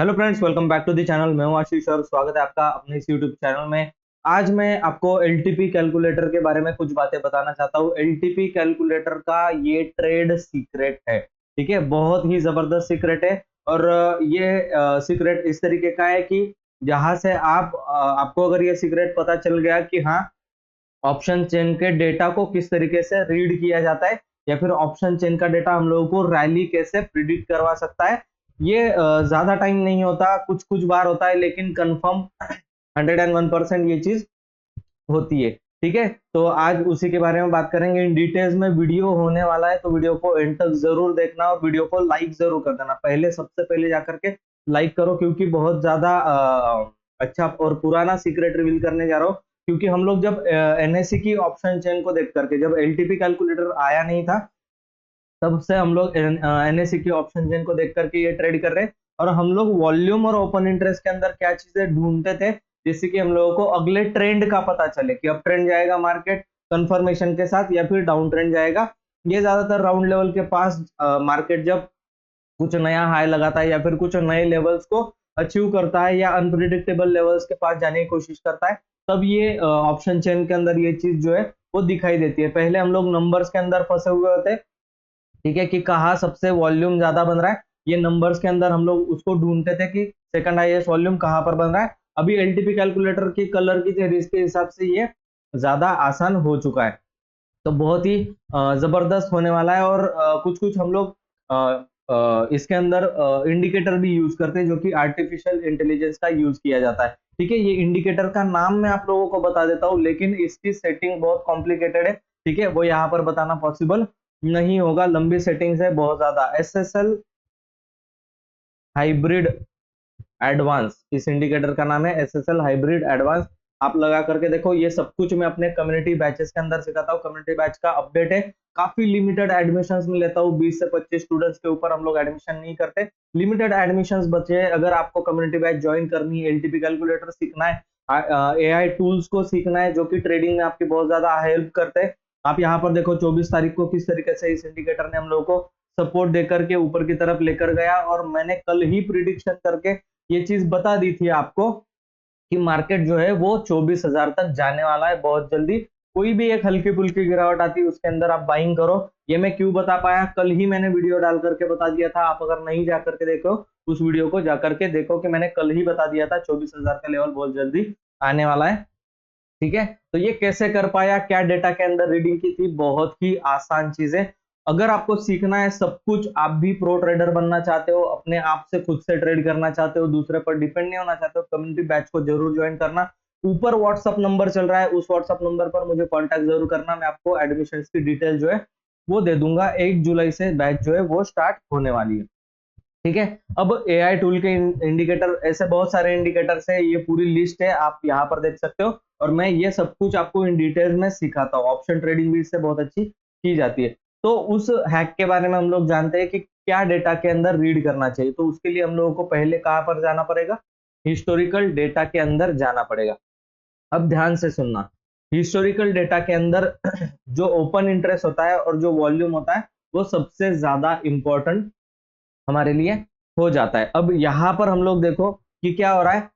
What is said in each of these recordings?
Hello friends, welcome back to the channel. मैं हूं आशीष और स्वागत है आपका अपने इस यूट्यूब चैनल में। आज मैं आपको एलटीपी कैलकुलेटर के बारे में कुछ बातें बताना चाहता हूं। एलटीपी कैलकुलेटर का ये ट्रेड सीक्रेट है, ठीक है। बहुत ही जबरदस्त सीक्रेट है और ये सीक्रेट इस तरीके का है कि जहां से आपको अगर ये सीक्रेट पता चल गया कि हाँ, ऑप्शन चेन के डेटा को किस तरीके से रीड किया जाता है या फिर ऑप्शन चेन का डेटा हम लोगों को रैली कैसे प्रिडिक्ट करवा सकता है। ये ज्यादा टाइम नहीं होता, कुछ कुछ बार होता है, लेकिन कंफर्म 101% ये चीज होती है, ठीक है। तो आज उसी के बारे में बात करेंगे इन डिटेल्स में। वीडियो होने वाला है तो वीडियो को एंड तक जरूर देखना और वीडियो को लाइक जरूर कर देना। पहले सबसे पहले जाकर के लाइक करो, क्योंकि बहुत ज्यादा अच्छा और पुराना सीक्रेट रिवील करने जा रहा हूँ। क्योंकि हम लोग जब एनएससी की ऑप्शन चेन को देख करके, जब एलटीपी कैलकुलेटर आया नहीं था, तब से हम लोग एनएससी की ऑप्शन चेन को देख करके ये ट्रेड कर रहे हैं। और हम लोग वॉल्यूम और ओपन इंटरेस्ट के अंदर क्या चीजें ढूंढते थे, जिससे कि हम लोगों को अगले ट्रेंड का पता चले कि अब ट्रेंड जाएगा मार्केट कंफर्मेशन के साथ या फिर डाउन ट्रेंड जाएगा। ये ज्यादातर राउंड लेवल के पास मार्केट जब कुछ नया हाई लगाता है या फिर कुछ नए लेवल्स को अचीव करता है या अनप्रिडिक्टेबल लेवल्स के पास जाने की कोशिश करता है, तब ये ऑप्शन चेन के अंदर ये चीज जो है वो दिखाई देती है। पहले हम लोग नंबर्स के अंदर फंसे हुए होते, ठीक है, कि कहाँ सबसे वॉल्यूम ज्यादा बन रहा है। ये नंबर्स के अंदर हम लोग उसको ढूंढते थे कि सेकंड हाईएस्ट वॉल्यूम कहाँ पर बन रहा है। अभी एलटीपी कैलकुलेटर की कलर की थ्योरीज के हिसाब से ये ज्यादा आसान हो चुका है। तो बहुत ही जबरदस्त होने वाला है। और कुछ कुछ हम लोग इसके अंदर इंडिकेटर भी यूज करते हैं, जो कि आर्टिफिशियल इंटेलिजेंस का यूज किया जाता है, ठीक है। ये इंडिकेटर का नाम मैं आप लोगों को बता देता हूँ, लेकिन इसकी सेटिंग बहुत कॉम्प्लिकेटेड है, ठीक है। वो यहाँ पर बताना पॉसिबल नहीं होगा, लंबी सेटिंग्स है बहुत ज्यादा। एसएसएल हाइब्रिड एडवांस इस इंडिकेटर का नाम है, एसएसएल हाइब्रिड एडवांस। आप लगा करके देखो। ये सब कुछ मैं अपने कम्युनिटी बैचेस के अंदर सिखाता हूँ। कम्युनिटी बैच का अपडेट है, काफी लिमिटेड एडमिशंस में लेता हूँ। 20 से 25 स्टूडेंट्स के ऊपर हम लोग एडमिशन नहीं करते, लिमिटेड एडमिशंस बचे हैं। अगर आपको कम्युनिटी बैच ज्वाइन करनी है, एलटीपी कैलकुलेटर सीखना है, एआई टूल्स को सीखना है जो कि ट्रेडिंग में आपकी बहुत ज्यादा हेल्प करते हैं, आप यहाँ पर देखो 24 तारीख को किस तरीके से इस इंडिकेटर ने हम लोगों को सपोर्ट देकर के ऊपर की तरफ लेकर गया। और मैंने कल ही प्रिडिक्शन करके ये चीज बता दी थी आपको कि मार्केट जो है वो 24,000 तक जाने वाला है बहुत जल्दी। कोई भी एक हल्की फुल्की गिरावट आती है उसके अंदर आप बाइंग करो। ये मैं क्यों बता पाया, कल ही मैंने वीडियो डाल करके बता दिया था। आप अगर नहीं जा करके देखो, उस वीडियो को जा करके देखो कि मैंने कल ही बता दिया था 24,000 का लेवल बहुत जल्दी आने वाला है, ठीक है। तो ये कैसे कर पाया, क्या डेटा के अंदर रीडिंग की थी, बहुत ही आसान चीज है। अगर आपको सीखना है सब कुछ, आप भी प्रो ट्रेडर बनना चाहते हो, अपने आप से खुद से ट्रेड करना चाहते हो, दूसरे पर डिपेंड नहीं होना चाहते हो, कम्युनिटी बैच को जरूर ज्वाइन करना। ऊपर व्हाट्सअप नंबर चल रहा है, उस व्हाट्सअप नंबर पर मुझे कांटेक्ट जरूर करना। मैं आपको एडमिशन की डिटेल जो है वो दे दूंगा। 1 जुलाई से बैच जो है वो स्टार्ट होने वाली है, ठीक है। अब एआई टूल के इंडिकेटर, ऐसे बहुत सारे इंडिकेटर्स है, ये पूरी लिस्ट है, आप यहाँ पर देख सकते हो। और मैं ये सब कुछ आपको इन डिटेल्स में सिखाता हूँ। ऑप्शन ट्रेडिंग भी इससे बहुत अच्छी की जाती है। तो उस हैक के बारे में हम लोग जानते हैं कि क्या डेटा के अंदर रीड करना चाहिए। तो उसके लिए हम लोगों को पहले कहाँ पर जाना पड़ेगा, हिस्टोरिकल डेटा के अंदर जाना पड़ेगा। अब ध्यान से सुनना, हिस्टोरिकल डेटा के अंदर जो ओपन इंटरेस्ट होता है और जो वॉल्यूम होता है, वो सबसे ज्यादा इंपॉर्टेंट हमारे लिए हो जाता है। अब यहाँ पर हम लोग देखो कि क्या हो रहा है।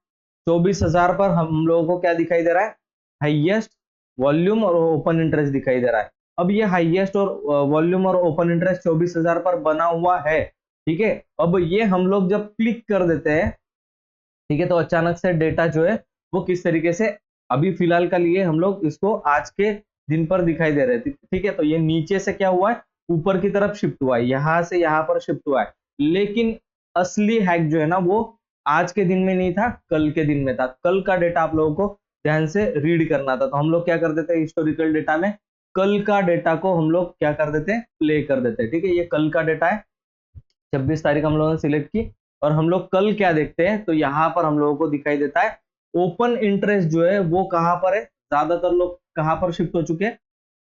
24,000 पर हम लोगों को क्या दिखाई दे रहा है, हाईएस्ट वॉल्यूम और ओपन इंटरेस्ट दिखाई दे रहा है। अब ये हाईएस्ट और वॉल्यूम और ओपन इंटरेस्ट 24,000 पर बना हुआ है, ठीक है। अब ये हम लोग जब क्लिक कर देते हैं, ठीक है, तो अचानक से डेटा जो है वो किस तरीके से, अभी फिलहाल का लिए हम लोग इसको आज के दिन पर दिखाई दे रहे थे, ठीक है। तो ये नीचे से क्या हुआ है, ऊपर की तरफ शिफ्ट हुआ है, यहां से यहां पर शिफ्ट हुआ है। लेकिन असली हैक जो है ना, वो आज के दिन में नहीं था, कल के दिन में था। कल का डेटा आप लोगों को ध्यान से रीड करना था। तो हम लोग क्या कर देते हैं, हिस्टोरिकल डेटा में कल का डेटा को हम लोग क्या कर देते हैं, प्ले कर देते हैं, ठीक है। ये कल का डेटा है, 26 तारीख हम लोगों ने सिलेक्ट की। और हम लोग कल क्या देखते हैं, तो यहाँ पर हम लोगों को दिखाई देता है ओपन इंटरेस्ट जो है वो कहाँ पर है, ज्यादातर लोग कहाँ पर शिफ्ट हो चुके हैं,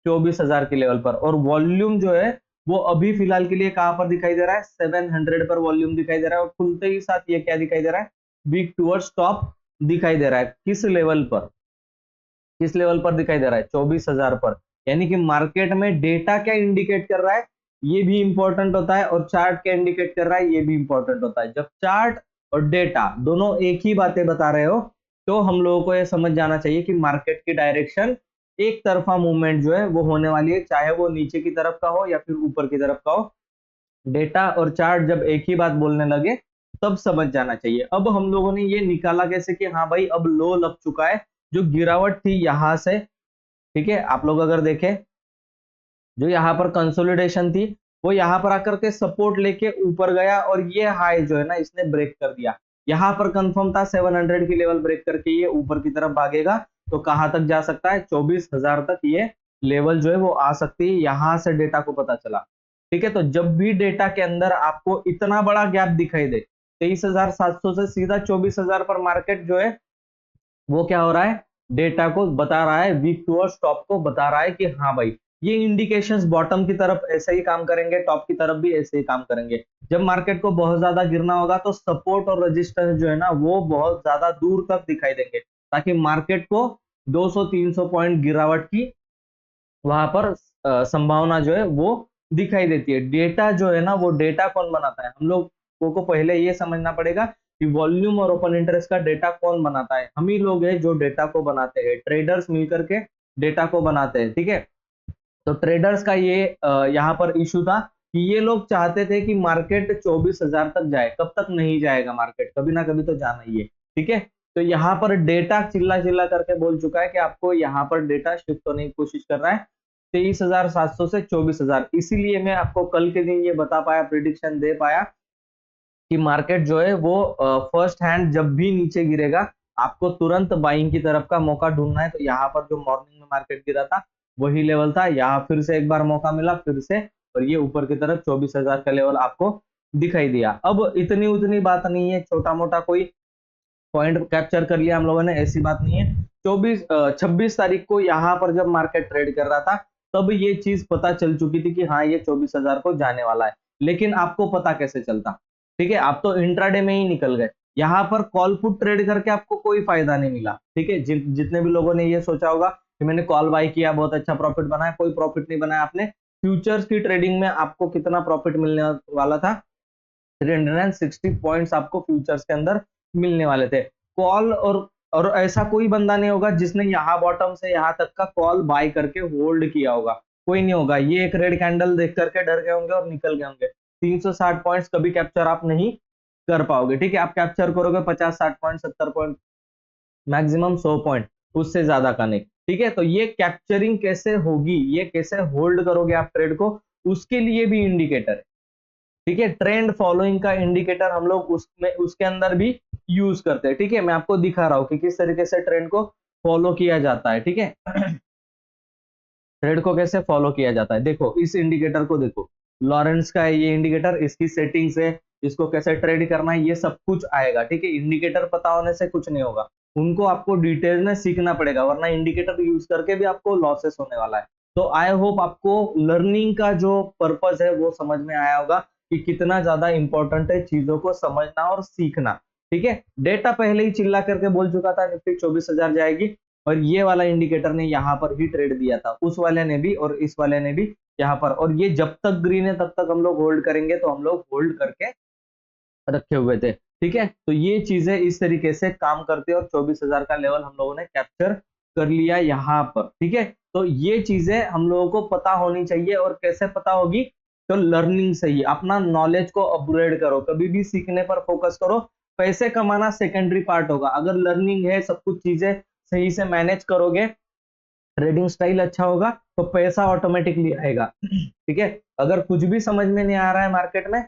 24,000 के लेवल पर। और वॉल्यूम जो है वो अभी फिलहाल के लिए कहाँ पर दिखाई दे रहा है, 700 पर वॉल्यूम दिखाई दे रहा है। और खुलते ही साथ ये क्या दिखाई दे रहा है, वीक टूवर्ड्स टॉप दिखाई दे रहा है। किस लेवल पर, किस लेवल पर दिखाई दे रहा है, 24,000 पर। यानी कि मार्केट में डेटा क्या इंडिकेट कर रहा है, ये भी इंपॉर्टेंट होता है, और चार्ट क्या इंडिकेट कर रहा है, ये भी इंपॉर्टेंट होता है। जब चार्ट और डेटा दोनों एक ही बातें बता रहे हो, तो हम लोगों को ये समझ जाना चाहिए कि मार्केट की डायरेक्शन एक तरफा मूवमेंट जो है वो होने वाली है, चाहे वो नीचे की तरफ का हो या फिर ऊपर की तरफ का हो। डेटा और चार्ट जब एक ही बात बोलने लगे तब समझ जाना चाहिए। अब हम लोगों ने ये निकाला कैसे कि हाँ भाई अब लो लग चुका है, जो गिरावट थी यहां से, ठीक है, आप लोग अगर देखें जो यहाँ पर कंसोलिडेशन थी वो यहाँ पर आकर के सपोर्ट लेके ऊपर गया और ये हाई जो है ना इसने ब्रेक कर दिया। यहाँ पर कंफर्म था 700 की लेवल ब्रेक करके ये ऊपर की तरफ भागेगा, तो कहां तक जा सकता है, 24,000 तक ये लेवल जो है वो आ सकती है, यहां से डेटा को पता चला। ठीक है, तो जब भी डेटा के अंदर आपको इतना बड़ा गैप दिखाई दे 23,700 से सीधा 24,000 पर मार्केट जो है वो क्या हो रहा है, डेटा को बता रहा है, वीक टू टॉप को बता रहा है कि हाँ भाई ये इंडिकेशंस बॉटम की तरफ ऐसे ही काम करेंगे, टॉप की तरफ भी ऐसे ही काम करेंगे। जब मार्केट को बहुत ज्यादा गिरना होगा तो सपोर्ट और रेजिस्टेंस जो है ना वो बहुत ज्यादा दूर तक दिखाई देंगे, ताकि मार्केट को 200-300 पॉइंट गिरावट की वहां पर संभावना जो है वो दिखाई देती है। डेटा जो है ना वो डेटा कौन बनाता है, हम लोगों को पहले ये समझना पड़ेगा कि वॉल्यूम और ओपन इंटरेस्ट का डेटा कौन बनाता है, हम ही लोग हैं जो डेटा को बनाते हैं, ट्रेडर्स मिलकर के डेटा को बनाते हैं। ठीक है, तो ट्रेडर्स का ये यहाँ पर इशू था कि ये लोग चाहते थे कि मार्केट 24,000 तक जाए, कब तक नहीं जाएगा मार्केट, कभी ना कभी तो जाना ही है। ठीक है, तो यहाँ पर डेटा चिल्ला चिल्ला करके बोल चुका है कि आपको यहाँ पर डेटा शिफ्ट होने की कोशिश कर रहा है 23,700 से 24,000। इसीलिए मैं आपको कल के दिन ये बता पाया, प्रिडिक्शन दे पाया कि मार्केट जो है वो फर्स्ट हैंड जब भी नीचे गिरेगा आपको तुरंत बाइंग की तरफ का मौका ढूंढना है। तो यहाँ पर जो मॉर्निंग में मार्केट गिरा था वही लेवल था, यहाँ फिर से एक बार मौका मिला फिर से, और ये ऊपर की तरफ 24,000 का लेवल आपको दिखाई दिया। अब इतनी उतनी बात नहीं है, छोटा मोटा कोई पॉइंट कैप्चर कर लिया हम लोगों ने, ऐसी बात नहीं है। 26 तारीख को यहाँ पर जब मार्केट ट्रेड कर रहा था तब ये चीज पता चल चुकी थी कि हाँ ये 24,000 को जाने वाला है, लेकिन आपको पता कैसे चलता, ठीक है, आप तो इंट्राडे में ही निकल गए। यहाँ पर कॉल पुट ट्रेड करके आपको कोई फायदा नहीं मिला। ठीक है, जितने भी लोगों ने ये सोचा होगा कि मैंने कॉल बाय किया बहुत अच्छा प्रॉफिट बनाया, कोई प्रॉफिट नहीं बनाया आपने। फ्यूचर्स की ट्रेडिंग में आपको कितना प्रॉफिट मिलने वाला था, 360 पॉइंट्स आपको फ्यूचर्स के अंदर मिलने वाले थे। कॉल और ऐसा कोई बंदा नहीं होगा जिसने यहाँ बॉटम से यहाँ तक का कॉल बाय करके होल्ड किया होगा, कोई नहीं होगा। ये एक रेड कैंडल देख करके डर गए होंगे और निकल गए होंगे। 360 पॉइंट्स कभी कैप्चर आप नहीं कर पाओगे। ठीक है, आप कैप्चर करोगे 50-60 पॉइंट, 70 पॉइंट, मैक्सिमम 100 पॉइंट, उससे ज्यादा का नहीं। ठीक है, तो ये कैप्चरिंग कैसे होगी, ये कैसे होल्ड करोगे आप ट्रेड को, उसके लिए भी इंडिकेटर है। ठीक है, ट्रेंड फॉलोइंग का इंडिकेटर हम लोग उसमें उसके अंदर भी यूज करते हैं। ठीक है, मैं आपको दिखा रहा हूँ कि किस तरीके से ट्रेंड को फॉलो किया जाता है। ठीक है, ट्रेड को कैसे फॉलो किया जाता है, देखो इस इंडिकेटर को देखो, लॉरेंस का है ये इंडिकेटर, इसकी सेटिंग्स है, इसको कैसे ट्रेड करना है ये सब कुछ आएगा। ठीक है, इंडिकेटर पता होने से कुछ नहीं होगा, उनको आपको डिटेल में सीखना पड़ेगा, वरना इंडिकेटर यूज करके भी आपको लॉसेस होने वाला है। तो आई होप आपको लर्निंग का जो पर्पज है वो समझ में आया होगा कि कितना ज्यादा इंपॉर्टेंट है चीजों को समझना और सीखना। ठीक है, डेटा पहले ही चिल्ला करके बोल चुका था निफ्टी 24,000 जाएगी, और ये वाला इंडिकेटर ने यहाँ पर ही ट्रेड दिया था, उस वाले ने भी और इस वाले ने भी यहाँ पर, और ये जब तक ग्रीन है तब तक हम लोग होल्ड करेंगे, तो हम लोग होल्ड करके रखे हुए थे। ठीक है, तो ये चीजें इस तरीके से काम करते हैं और 24,000 का लेवल हम लोगों ने कैप्चर कर लिया यहाँ पर। ठीक है, तो ये चीजें हम लोगों को पता होनी चाहिए, और कैसे पता होगी, तो लर्निंग से ही। अपना नॉलेज को अपग्रेड करो, कभी भी सीखने पर फोकस करो, पैसे कमाना सेकेंडरी पार्ट होगा। अगर लर्निंग है, सब कुछ चीजें सही से मैनेज करोगे, ट्रेडिंग स्टाइल अच्छा होगा, तो पैसा ऑटोमेटिकली आएगा। ठीक है, अगर कुछ भी समझ में नहीं आ रहा है मार्केट में,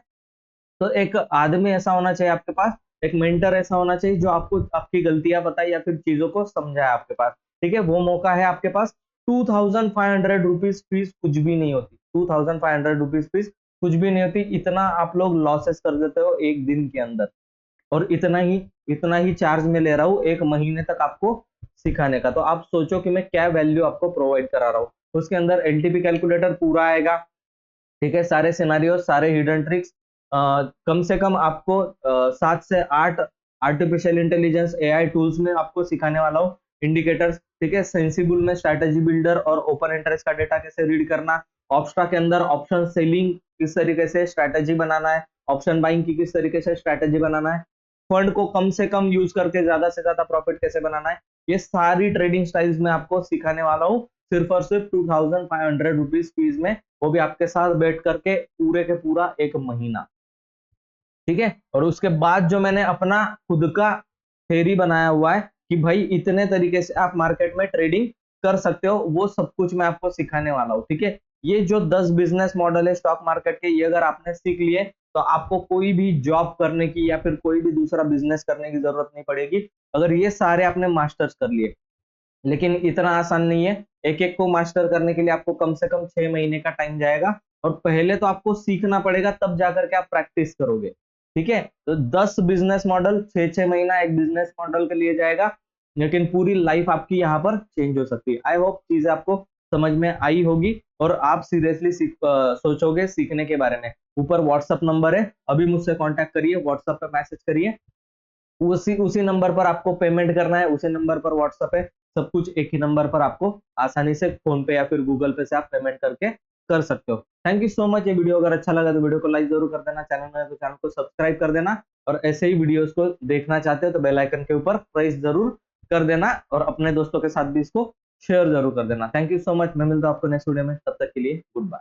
तो एक आदमी ऐसा होना चाहिए आपके पास, एक मेंटर ऐसा होना चाहिए जो आपको आपकी गलतियां बताए या फिर चीजों को समझाए आपके पास। ठीक है, वो मौका है आपके पास। 2,500 रुपीज फीस कुछ भी नहीं होती, 2,500 रुपीज फीस कुछ भी नहीं होती, इतना आप लोग लॉसेस कर देते हो एक दिन के अंदर, और इतना ही चार्ज में ले रहा हूँ एक महीने तक आपको सिखाने का। तो आप सोचो कि मैं क्या वैल्यू आपको प्रोवाइड करा रहा हूँ। उसके अंदर एलटीपी कैलकुलेटर पूरा आएगा। ठीक है, सारे सिनारियो, सारे हिडन ट्रिक्स, कम से कम आपको 7 से 8 आर्टिफिशियल इंटेलिजेंस एआई टूल्स में आपको सिखाने वाला हूँ। इंडिकेटर्स, ठीक है, सेंसिबल में स्ट्रैटेजी बिल्डर और ओपन इंटरेस्ट का डेटा कैसे रीड करना, ऑप्स्ट्रा के अंदर ऑप्शन सेलिंग किस तरीके से स्ट्रैटेजी बनाना है, ऑप्शन बाइंग की किस तरीके से स्ट्रैटेजी बनाना है, फंड को कम से कम यूज करके ज्यादा से ज्यादा प्रॉफिट कैसे बनाना है, ये सारी ट्रेडिंग स्टाइल्स में आपको सिखाने वाला हूँ, सिर्फ और सिर्फ 2500 रुपीज फीस में, वो भी आपके साथ बैठ करके पूरे के पूरा 1 महीना। ठीक है। और उसके बाद जो मैंने अपना खुद का थेरी बनाया हुआ है कि भाई इतने तरीके से आप मार्केट में ट्रेडिंग कर सकते हो, वो सब कुछ मैं आपको सिखाने वाला हूँ। ठीक है। ये जो 10 बिजनेस मॉडल है स्टॉक मार्केट के, ये अगर आपने सीख लिए तो आपको कोई भी जॉब करने की या फिर कोई भी दूसरा बिजनेस करने की जरूरत नहीं पड़ेगी, अगर ये सारे आपने मास्टर्स कर लिए। लेकिन इतना आसान नहीं है, एक एक को मास्टर करने के लिए आपको कम से कम 6 महीने का टाइम जाएगा, और पहले तो आपको सीखना पड़ेगा, तब जाकर के आप प्रैक्टिस करोगे। ठीक है। तो 10 बिजनेस मॉडल 6 6 महीना एक बिजनेस मॉडल के लिए जाएगा, लेकिन पूरी लाइफ आपकी यहाँ पर चेंज हो सकती है। आई होप चीजें आपको समझ में आई होगी और आप सीरियसली सोचोगे सीखने के बारे में। ऊपर व्हाट्सअप नंबर है, अभी मुझसे कांटेक्ट करिए, व्हाट्सएप पे मैसेज करिए, उसी उसी नंबर पर आपको पेमेंट करना है, उसी नंबर पर व्हाट्सएप है, सब कुछ एक ही नंबर पर आपको आसानी से फोन पे या फिर गूगल पे से आप पेमेंट करके कर सकते हो। Thank you so much. ये वीडियो अगर अच्छा लगा तो वीडियो को लाइक जरूर कर देना, चैनल में है तो चैनल को सब्सक्राइब कर देना, और ऐसे ही वीडियोस को देखना चाहते हो तो बेल आइकन के ऊपर प्रेस जरूर कर देना, और अपने दोस्तों के साथ भी इसको शेयर जरूर कर देना। Thank you so much. मैं मिलता हूँ आपको नेक्स्ट वीडियो में, तब तक के लिए गुड बाय।